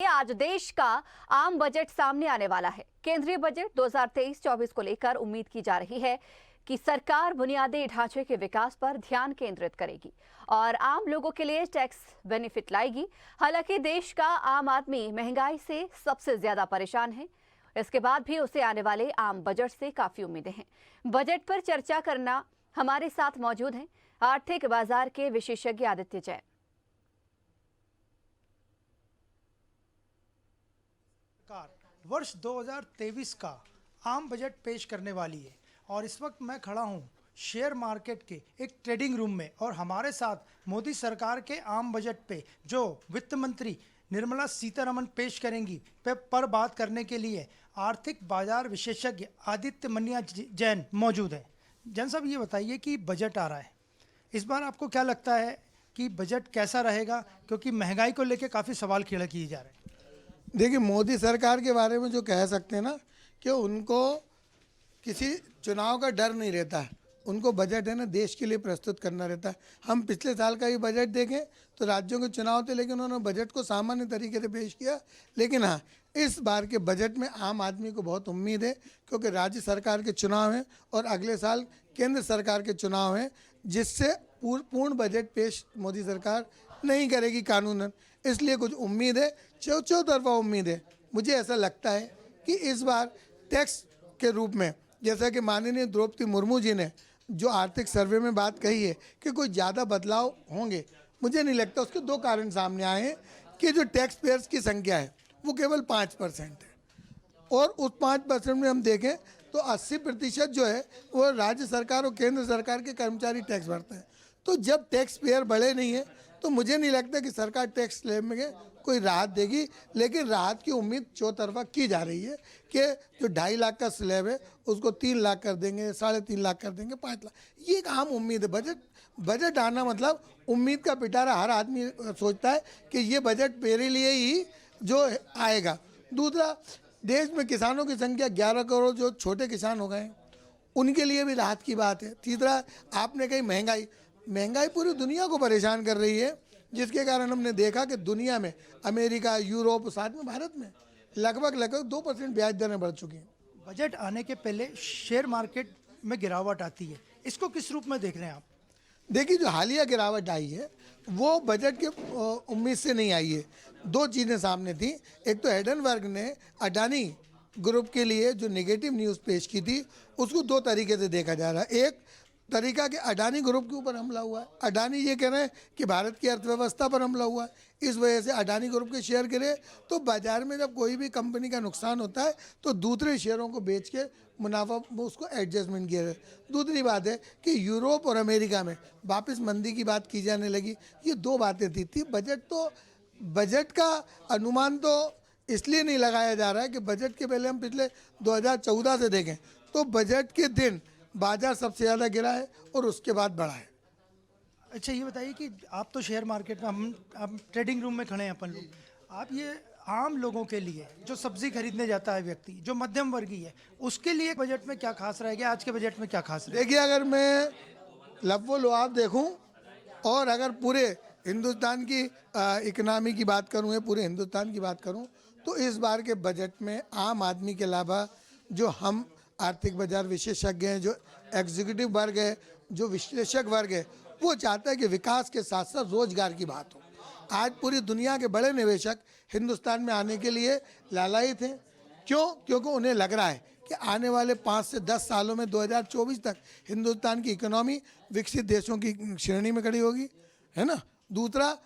आज देश का आम बजट सामने आने वाला है। केंद्रीय बजट 2023-24 को लेकर उम्मीद की जा रही है कि सरकार बुनियादी ढांचे के विकास पर ध्यान केंद्रित करेगी और आम लोगों के लिए टैक्स बेनिफिट लाएगी। हालांकि देश का आम आदमी महंगाई से सबसे ज्यादा परेशान है। इसके बाद भी उसे आने वाले आम बजट से काफी उम्मीदें हैं। बजट पर चर्चा करना हमारे साथ मौजूद हैं आर्थिक बाजार के विशेषज्ञ आदित्य जैन। सरकार वर्ष 2023 का आम बजट पेश करने वाली है और इस वक्त मैं खड़ा हूं शेयर मार्केट के एक ट्रेडिंग रूम में और हमारे साथ मोदी सरकार के आम बजट पे जो वित्त मंत्री निर्मला सीतारमण पेश करेंगी पर बात करने के लिए आर्थिक बाजार विशेषज्ञ आदित्य मनिया जैन मौजूद हैं। जैन साहब, ये बताइए कि बजट आ रहा है, इस बार आपको क्या लगता है कि बजट कैसा रहेगा, क्योंकि महंगाई को लेकर काफ़ी सवाल खड़े किए जा रहे हैं। देखिए, मोदी सरकार के बारे में जो कह सकते हैं ना कि उनको किसी चुनाव का डर नहीं रहता है। उनको बजट है ना देश के लिए प्रस्तुत करना रहता है। हम पिछले साल का ही बजट देखें तो राज्यों के चुनाव थे, लेकिन उन्होंने बजट को सामान्य तरीके से पेश किया। लेकिन हाँ, इस बार के बजट में आम आदमी को बहुत उम्मीद है, क्योंकि राज्य सरकार के चुनाव हैं और अगले साल केंद्र सरकार के चुनाव हैं, जिससे पूर्ण बजट पेश मोदी सरकार नहीं करेगी कानूनन। इसलिए कुछ उम्मीद है, चौतरफा उम्मीद है। मुझे ऐसा लगता है कि इस बार टैक्स के रूप में, जैसा कि माननीय द्रौपदी मुर्मू जी ने जो आर्थिक सर्वे में बात कही है कि कोई ज़्यादा बदलाव होंगे, मुझे नहीं लगता। उसके दो कारण सामने आए हैं कि जो टैक्स पेयर्स की संख्या है वो केवल 5% है और उस 5% में हम देखें तो 80% जो है वो राज्य सरकार और केंद्र सरकार के कर्मचारी टैक्स भरते हैं। तो जब टैक्स पेयर बढ़े नहीं है तो मुझे नहीं लगता कि सरकार टैक्स स्लैब में कोई राहत देगी। लेकिन राहत की उम्मीद चौतरफा की जा रही है कि जो 2.5 लाख का स्लैब है उसको 3 लाख कर देंगे, 3.5 लाख कर देंगे, 5 लाख। ये एक आम उम्मीद है। बजट आना मतलब उम्मीद का पिटारा। हर आदमी सोचता है कि ये बजट मेरे लिए ही जो आएगा। दूसरा, देश में किसानों की संख्या 11 करोड़ जो छोटे किसान हो गए, उनके लिए भी राहत की बात है। तीसरा, आपने कही महंगाई पूरी दुनिया को परेशान कर रही है, जिसके कारण हमने देखा कि दुनिया में अमेरिका, यूरोप, साथ में भारत में लगभग 2% ब्याज दरें बढ़ चुकी हैं। बजट आने के पहले शेयर मार्केट में गिरावट आती है, इसको किस रूप में देख रहे हैं आप? देखिए, जो हालिया गिरावट आई है वो बजट के उम्मीद से नहीं आई है। दो चीज़ें सामने थी। एक तो हिंडनबर्ग ने अडानी ग्रुप के लिए जो नेगेटिव न्यूज़ पेश की थी, उसको दो तरीके से देखा जा रहा है। एक तरीका कि अडानी ग्रुप के ऊपर हमला हुआ है। अडानी ये कह रहे हैं कि भारत की अर्थव्यवस्था पर हमला हुआ है, इस वजह से अडानी ग्रुप के शेयर गिरे। तो बाजार में जब कोई भी कंपनी का नुकसान होता है तो दूसरे शेयरों को बेच के मुनाफा उसको एडजस्टमेंट किया है। दूसरी बात है कि यूरोप और अमेरिका में वापस मंदी की बात की जाने लगी। ये दो बातें थी। बजट का अनुमान तो इसलिए नहीं लगाया जा रहा है कि बजट के पहले हम पिछले 2014 से देखें तो बजट के दिन बाजार सबसे ज़्यादा गिरा है और उसके बाद बढ़ा है। अच्छा, ये बताइए कि आप तो शेयर मार्केट में, हम ट्रेडिंग रूम में खड़े हैं अपन लोग, आप ये आम लोगों के लिए जो सब्जी खरीदने जाता है व्यक्ति, जो मध्यम वर्गीय है, उसके लिए बजट में क्या खास रहेगा? आज के बजट में क्या खास रहेगा? देखिए, अगर मैं लफ्ज़ो लुआब देखूं और अगर पूरे हिंदुस्तान की इकनॉमी की बात करूं या पूरे हिंदुस्तान की बात करूं तो इस बार के बजट में आम आदमी के अलावा जो हम आर्थिक बाजार विशेषज्ञ हैं, जो एग्जीक्यूटिव वर्ग है, जो विश्लेषक वर्ग है, वो चाहता है कि विकास के साथ साथ रोजगार की बात हो। आज पूरी दुनिया के बड़े निवेशक हिंदुस्तान में आने के लिए लालायित हैं। क्यों? क्योंकि उन्हें लग रहा है कि आने वाले 5 से 10 सालों में 2024 तक हिंदुस्तान की इकोनॉमी विकसित देशों की श्रेणी में खड़ी होगी, है ना। दूसरा,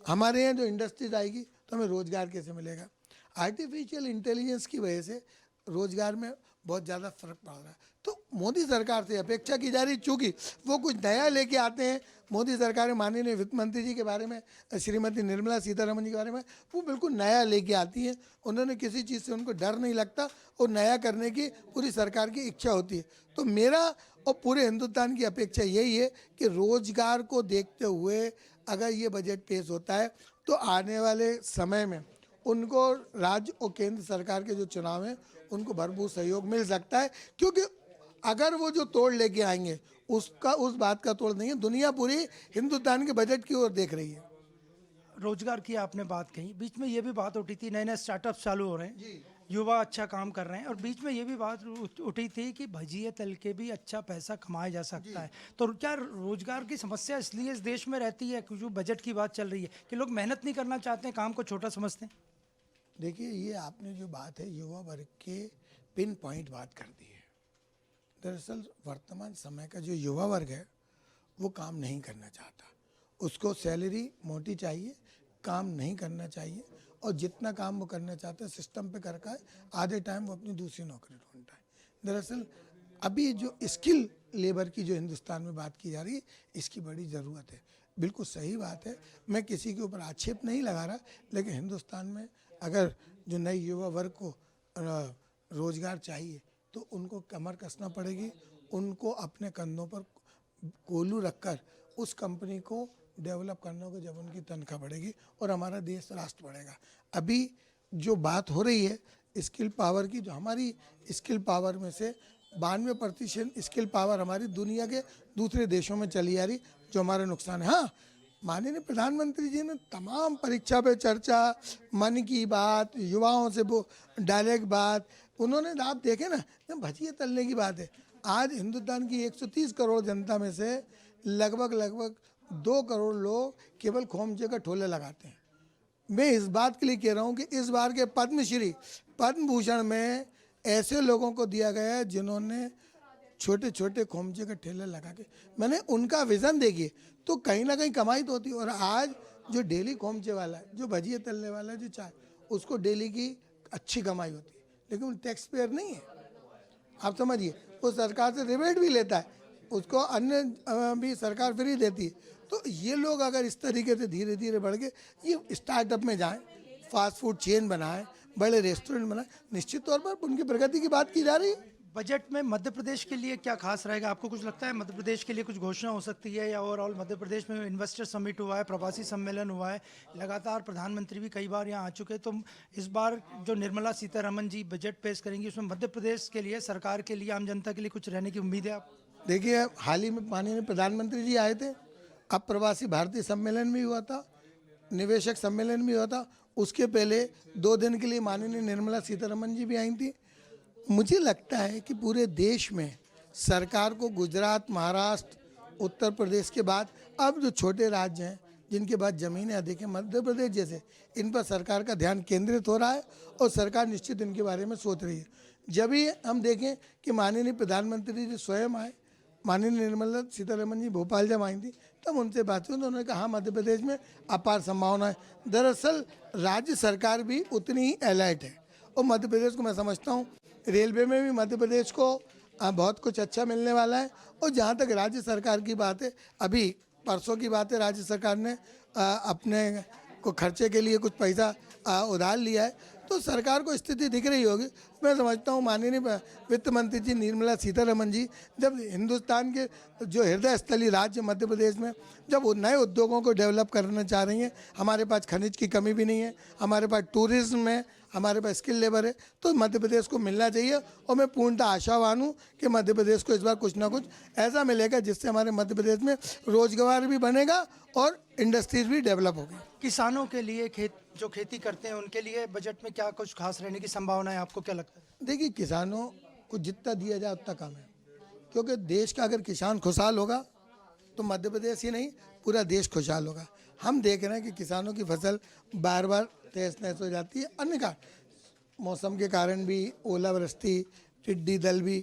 हमारे यहाँ जो इंडस्ट्रीज आएगी तो हमें रोजगार कैसे मिलेगा? आर्टिफिशियल इंटेलिजेंस की वजह से रोजगार में बहुत ज़्यादा फर्क पड़ रहा है। तो मोदी सरकार से अपेक्षा की जा रही, चूँकि वो कुछ नया लेके आते हैं। मोदी सरकार माननीय वित्त मंत्री जी के बारे में, श्रीमती निर्मला सीतारमण जी के बारे में, वो बिल्कुल नया लेके आती हैं। उन्होंने किसी चीज़ से उनको डर नहीं लगता और नया करने की पूरी सरकार की इच्छा होती है। तो मेरा और पूरे हिंदुस्तान की अपेक्षा यही है कि रोजगार को देखते हुए अगर ये बजट पेश होता है तो आने वाले समय में उनको राज्य और केंद्र सरकार के जो चुनाव हैं उनको भरपूर सहयोग मिल सकता है। क्योंकि अगर वो जो तोड़ लेके आएंगे उस बात का तोड़ नहीं है। दुनिया पूरी हिंदुस्तान के बजट की ओर देख रही है। रोजगार की आपने बात कही, बीच में ये भी बात उठी थी नए नए स्टार्टअप चालू हो रहे हैं, युवा अच्छा काम कर रहे हैं, और बीच में ये भी बात उठी थी कि भजिए तल के भी अच्छा पैसा कमाया जा सकता है। तो क्या रोजगार की समस्या इसलिए इस देश में रहती है क्योंकि बजट की बात चल रही है कि लोग मेहनत नहीं करना चाहते हैं, काम को छोटा समझते हैं? देखिए, ये आपने जो बात है युवा वर्ग के पिन पॉइंट बात कर दी है। दरअसल वर्तमान समय का जो युवा वर्ग है वो काम नहीं करना चाहता, उसको सैलरी मोटी चाहिए, काम नहीं करना चाहिए, और जितना काम वो करना चाहता है सिस्टम पे करके आधे टाइम वो अपनी दूसरी नौकरी ढूंढता है। दरअसल अभी जो स्किल लेबर की जो हिंदुस्तान में बात की जा रही है, इसकी बड़ी ज़रूरत है। बिल्कुल सही बात है, मैं किसी के ऊपर आक्षेप नहीं लगा रहा, लेकिन हिंदुस्तान में अगर जो नए युवा वर्ग को रोज़गार चाहिए तो उनको कमर कसना पड़ेगी, उनको अपने कंधों पर कोलू रखकर उस कंपनी को डेवलप करने को जब उनकी तनख्वाह बढ़ेगी और हमारा देश राष्ट्र बढ़ेगा। अभी जो बात हो रही है स्किल पावर की, जो हमारी स्किल पावर में से 92% स्किल पावर हमारी दुनिया के दूसरे देशों में चली आ रही, जो हमारा नुकसान है। हाँ, माननीय प्रधानमंत्री जी ने तमाम परीक्षा पे चर्चा, मन की बात, युवाओं से वो डायरेक्ट बात, उन्होंने आप देखे ना, भजिए तलने की बात है। आज हिंदुस्तान की 130 करोड़ जनता में से लगभग 2 करोड़ लोग केवल खोमचे का ठोले लगाते हैं। मैं इस बात के लिए कह रहा हूँ कि इस बार के पद्मश्री, पद्म भूषण में ऐसे लोगों को दिया गया है जिन्होंने छोटे छोटे खोमचे के ठेले लगा के, मैंने उनका विज़न देखिए, तो कहीं ना कहीं कमाई तो होती है। और आज जो डेली खोमचे वाला है, जो भजिए तलने वाला है, जो चाय, उसको डेली की अच्छी कमाई होती है, लेकिन वो टैक्स पेयर नहीं है। आप समझिए, वो सरकार से रिबेट भी लेता है, उसको अन्य भी सरकार फ्री देती है। तो ये लोग अगर इस तरीके से धीरे धीरे बढ़ के ये स्टार्टअप में जाएं, फास्ट फूड चेन बनाएं, बड़े रेस्टोरेंट बनाएं, निश्चित तौर पर उनकी प्रगति की बात की जा रही है। बजट में मध्य प्रदेश के लिए क्या खास रहेगा? आपको कुछ लगता है मध्य प्रदेश के लिए कुछ घोषणा हो सकती है, या ओवरऑल मध्य प्रदेश में इन्वेस्टर समिट हुआ है, प्रवासी सम्मेलन हुआ है, लगातार प्रधानमंत्री भी कई बार यहाँ आ चुके हैं, तो इस बार जो निर्मला सीतारमण जी बजट पेश करेंगी उसमें मध्य प्रदेश के लिए, सरकार के लिए, आम जनता के लिए कुछ रहने की उम्मीद है? आप देखिए, हाल ही में माननीय प्रधानमंत्री जी आए थे, अब प्रवासी भारतीय सम्मेलन भी हुआ था, निवेशक सम्मेलन भी हुआ था, उसके पहले 2 दिन के लिए माननीय निर्मला सीतारमण जी भी आई थी। मुझे लगता है कि पूरे देश में सरकार को गुजरात, महाराष्ट्र, उत्तर प्रदेश के बाद अब जो छोटे राज्य हैं जिनके पास ज़मीनें अधिक हैं, मध्य प्रदेश जैसे, इन पर सरकार का ध्यान केंद्रित हो रहा है और सरकार निश्चित इनके बारे में सोच रही है। जब भी हम देखें कि माननीय प्रधानमंत्री जी स्वयं आए, माननीय निर्मला सीतारमण जी भोपाल जब आई थी, तब उनसे बात हुई, उन्होंने कहा मध्य प्रदेश में अपार संभावना है। दरअसल राज्य सरकार भी उतनी ही अलर्ट है, और मध्य प्रदेश को मैं समझता हूँ रेलवे में भी मध्य प्रदेश को बहुत कुछ अच्छा मिलने वाला है। और जहाँ तक राज्य सरकार की बात है, अभी परसों की बात है, राज्य सरकार ने अपने को खर्चे के लिए कुछ पैसा उधार लिया है, तो सरकार को स्थिति दिख रही होगी। मैं समझता हूँ माननीय वित्त मंत्री जी निर्मला सीतारमण जी जब हिंदुस्तान के जो हृदय स्थलीय राज्य मध्य प्रदेश में जब वो नए उद्योगों को डेवलप करना चाह रही हैं, हमारे पास खनिज की कमी भी नहीं है, हमारे पास टूरिज्म है, हमारे पास स्किल लेबर है, तो मध्य प्रदेश को मिलना चाहिए। और मैं पूर्णतः आशावान हूँ कि मध्य प्रदेश को इस बार कुछ ना कुछ ऐसा मिलेगा जिससे हमारे मध्य प्रदेश में रोजगार भी बनेगा और इंडस्ट्रीज भी डेवलप होगी। किसानों के लिए, जो खेती करते हैं उनके लिए बजट में क्या कुछ खास रहने की संभावना है? आपको क्या लगता है? देखिए, किसानों को जितना दिया जाए उतना कम है, क्योंकि देश का अगर किसान खुशहाल होगा तो मध्य प्रदेश ही नहीं पूरा देश खुशहाल होगा। हम देख रहे हैं कि किसानों की फसल बार बार तहस नहस हो जाती है, अन्य का मौसम के कारण भी, ओलावृष्टि, टिड्डी दल भी,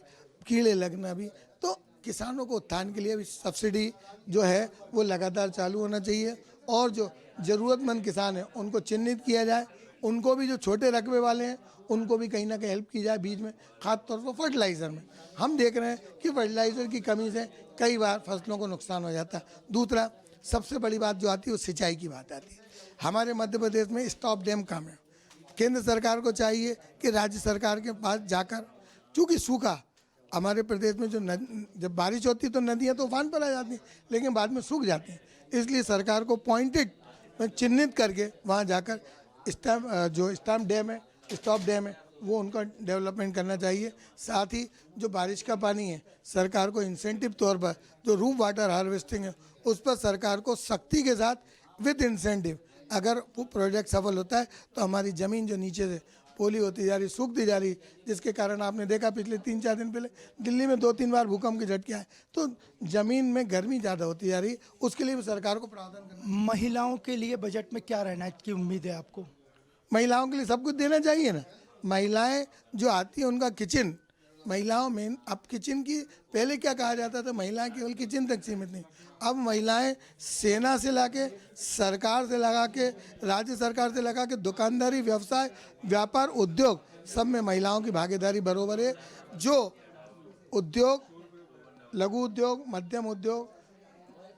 कीड़े लगना भी, तो किसानों को उत्थान के लिए भी सब्सिडी जो है वो लगातार चालू होना चाहिए। और जो ज़रूरतमंद किसान हैं उनको चिन्हित किया जाए, उनको भी, जो छोटे रकबे वाले हैं उनको भी कहीं ना कहीं हेल्प की जाए बीज में, खास तौर पर फर्टिलाइज़र में। हम देख रहे हैं कि फर्टिलाइज़र की कमी से कई बार फसलों को नुकसान हो जाता है। दूसरा सबसे बड़ी बात जो आती है वो सिंचाई की बात आती है। हमारे मध्य प्रदेश में स्टॉप डैम कम है, केंद्र सरकार को चाहिए कि राज्य सरकार के पास जाकर, चूँकि सूखा हमारे प्रदेश में जो जब बारिश होती है तो नदियाँ तो उफान पर आ जाती हैं, लेकिन बाद में सूख जाती हैं, इसलिए सरकार को पॉइंटेड चिन्हित करके वहाँ जाकर स्टॉप डैम है, स्टॉप डैम है, वो उनका डेवलपमेंट करना चाहिए। साथ ही जो बारिश का पानी है, सरकार को इंसेंटिव तौर पर जो रूफ वाटर हार्वेस्टिंग है उस पर सरकार को सख्ती के साथ विद इंसेंटिव अगर वो प्रोजेक्ट सफल होता है तो हमारी ज़मीन जो नीचे से पोली होती जा रही, सूखती जा रही, जिसके कारण आपने देखा पिछले 3-4 दिन पहले दिल्ली में 2-3 बार भूकंप के झटके आए, तो ज़मीन में गर्मी ज़्यादा होती जा रही, उसके लिए भी सरकार को प्रावधान करना। महिलाओं के लिए बजट में क्या रहना की उम्मीद है आपको? महिलाओं के लिए सब कुछ देना चाहिए ना। महिलाएं जो आती हैं उनका किचन, महिलाओं में अब किचन की, पहले क्या कहा जाता था, महिलाएं केवल किचन तक सीमित नहीं, अब महिलाएं सेना से लाके, सरकार से लगा के, राज्य सरकार से लगा के, दुकानदारी, व्यवसाय, व्यापार, उद्योग, सब में महिलाओं की भागीदारी बरोबर है। जो उद्योग, लघु उद्योग, मध्यम उद्योग,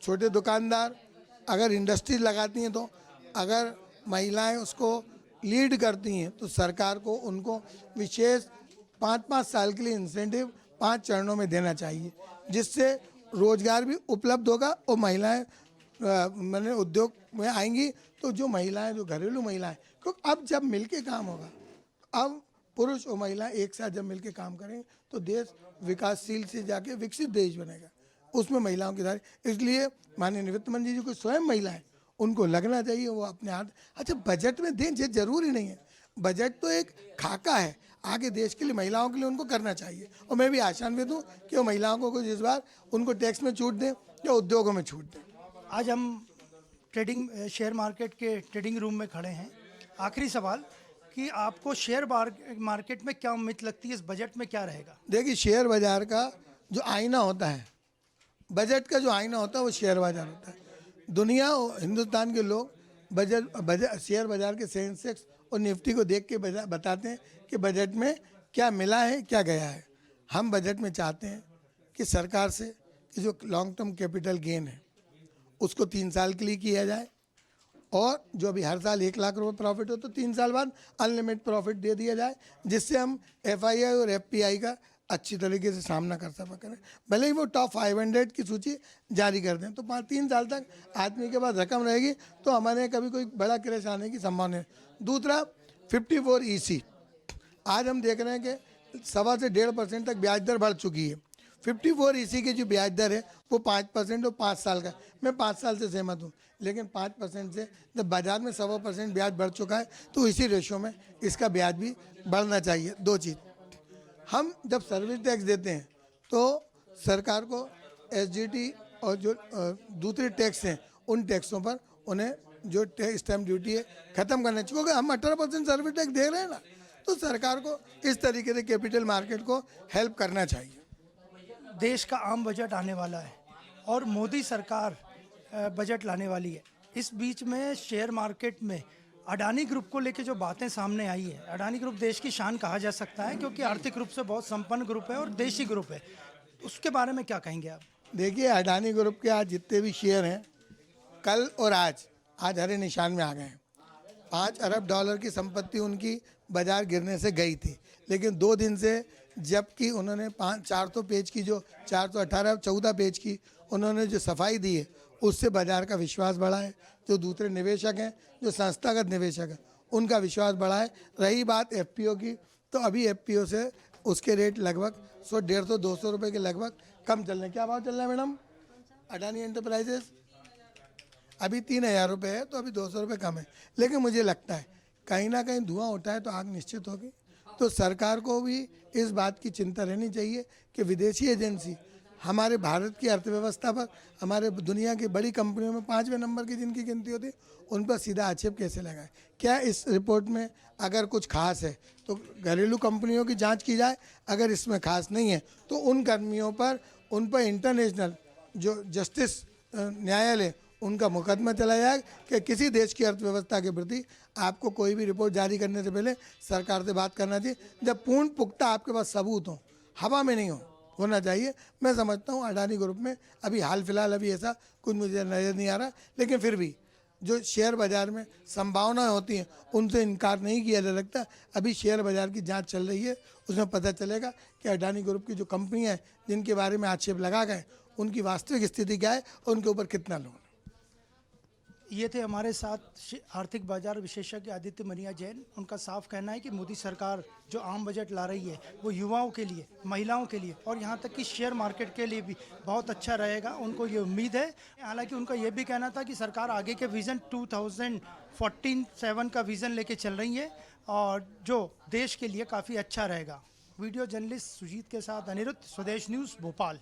छोटे दुकानदार अगर इंडस्ट्रीज लगाती हैं, तो अगर महिलाएं उसको लीड करती हैं तो सरकार को उनको विशेष 5-5 साल के लिए इंसेंटिव 5 चरणों में देना चाहिए, जिससे रोजगार भी उपलब्ध होगा और महिलाएं मैंने उद्योग में आएंगी। तो जो महिलाएं, जो घरेलू महिलाएं, क्योंकि अब जब मिलके काम होगा, अब पुरुष और महिलाएं एक साथ जब मिलके काम करेंगे तो देश विकासशील से जाके विकसित देश बनेगा, उसमें महिलाओं की दायरे। इसलिए माननीय वित्त मंत्री जी को स्वयं महिलाएं, उनको लगना चाहिए वो अपने हाथ। अच्छा, बजट में दें ये जरूरी नहीं है, बजट तो एक खाका है, आगे देश के लिए, महिलाओं के लिए उनको करना चाहिए। और मैं भी आशान्वित हूँ कि वो महिलाओं को कुछ इस बार उनको टैक्स में छूट दें या उद्योगों में छूट दें। आज हम शेयर मार्केट के ट्रेडिंग रूम में खड़े हैं। आखिरी सवाल कि आपको शेयर मार्केट में क्या उम्मीद लगती है, इस बजट में क्या रहेगा? देखिए, शेयर बाजार का जो आईना होता है, बजट का जो आईना होता है वो शेयर बाजार होता है। दुनिया और हिंदुस्तान के लोग बजट शेयर बाजार के सेंसेक्स और निफ्टी को देख के बताते हैं कि बजट में क्या मिला है, क्या गया है। हम बजट में चाहते हैं कि सरकार से कि जो लॉन्ग टर्म कैपिटल गेन है उसको 3 साल के लिए किया जाए, और जो अभी हर साल 1 लाख रुपए प्रॉफिट हो तो 3 साल बाद अनलिमिटेड प्रॉफिट दे दिया जाए, जिससे हम FII और FPI का अच्छी तरीके से सामना कर सकें। भले ही वो टॉप 500 की सूची जारी कर दें, तो 3 साल तक आदमी के पास रकम रहेगी, तो हमारे कभी कोई बड़ा क्रैश आने की संभावना है। दूसरा, 54 EC, आज हम देख रहे हैं कि 1.25 से 1.5% तक ब्याज दर बढ़ चुकी है। 54 EC की जो ब्याज दर है वो 5% और 5 साल का, मैं 5 साल से सहमत हूँ, लेकिन 5% से जब बाजार में 1.25% ब्याज बढ़ चुका है तो इसी रेशो में इसका ब्याज भी बढ़ना चाहिए। 2 चीज़, हम जब सर्विस टैक्स देते हैं तो सरकार को SGT और जो दूसरे टैक्स हैं उन टैक्सों पर उन्हें जो स्टैम्प ड्यूटी है ख़त्म करना चाहिए, क्योंकि हम 18% सर्विस टैक्स दे रहे हैं ना, तो सरकार को इस तरीके से कैपिटल मार्केट को हेल्प करना चाहिए। देश का आम बजट आने वाला है और मोदी सरकार बजट लाने वाली है। इस बीच में शेयर मार्केट में अडानी ग्रुप को लेके जो बातें सामने आई है, अडानी ग्रुप देश की शान कहा जा सकता है क्योंकि आर्थिक रूप से बहुत संपन्न ग्रुप है और देशी ग्रुप है, उसके बारे में क्या कहेंगे आप? देखिए, अडानी ग्रुप के आज जितने भी शेयर हैं, कल और आज हरे निशान में आ गए हैं। $5 अरब की संपत्ति उनकी बाजार गिरने से गई थी, लेकिन 2 दिन से जबकि उन्होंने 400 पेज की, जो 414 पेज की उन्होंने जो सफाई दी है, उससे बाजार का विश्वास बढ़ा है। जो दूसरे निवेशक हैं, जो संस्थागत निवेशक हैं, उनका विश्वास बढ़ा है। रही बात FPO की, तो अभी FPO से उसके रेट लगभग 100-150-200 रुपये के लगभग कम चल रहे हैं। क्या भाव चल रहा है मैडम? अडानी एंटरप्राइजेस अभी 3000 रुपये है, तो अभी 200 रुपये कम है। लेकिन मुझे लगता है कहीं ना कहीं धुआं उठा है तो आग निश्चित होगी। तो सरकार को भी इस बात की चिंता रहनी चाहिए कि विदेशी एजेंसी हमारे भारत की अर्थव्यवस्था पर, हमारे दुनिया की बड़ी कंपनियों में 5वें नंबर की जिनकी गिनती होती है, उन पर सीधा आक्षेप कैसे लगाए। क्या इस रिपोर्ट में अगर कुछ खास है तो घरेलू कंपनियों की जांच की जाए, अगर इसमें खास नहीं है तो उन कर्मियों पर, उन पर इंटरनेशनल जो जस्टिस न्यायालय, उनका मुकदमा चलाया जाए कि किसी देश की अर्थव्यवस्था के प्रति आपको कोई भी रिपोर्ट जारी करने से पहले सरकार से बात करना चाहिए, जब पूर्ण पुख्ता आपके पास सबूत हो, हवा में नहीं होना चाहिए। मैं समझता हूँ अडानी ग्रुप में अभी हाल फिलहाल अभी ऐसा कुछ मुझे नज़र नहीं आ रहा, लेकिन फिर भी जो शेयर बाज़ार में संभावनाएं होती हैं उनसे इनकार नहीं किया जा सकता। अभी शेयर बाज़ार की जांच चल रही है, उसमें पता चलेगा कि अडानी ग्रुप की जो कंपनियां हैं जिनके बारे में आक्षेप लगा गए, उनकी वास्तविक स्थिति क्या है और उनके ऊपर कितना लोन। ये थे हमारे साथ आर्थिक बाजार विशेषज्ञ आदित्य मनिया जैन। उनका साफ कहना है कि मोदी सरकार जो आम बजट ला रही है वो युवाओं के लिए, महिलाओं के लिए और यहाँ तक कि शेयर मार्केट के लिए भी बहुत अच्छा रहेगा, उनको ये उम्मीद है। हालांकि उनका ये भी कहना था कि सरकार आगे के विज़न 14/7 का विज़न लेके चल रही है और जो देश के लिए काफ़ी अच्छा रहेगा। वीडियो जर्नलिस्ट सुजीत के साथ अनिरुद्ध, स्वदेश न्यूज़, भोपाल।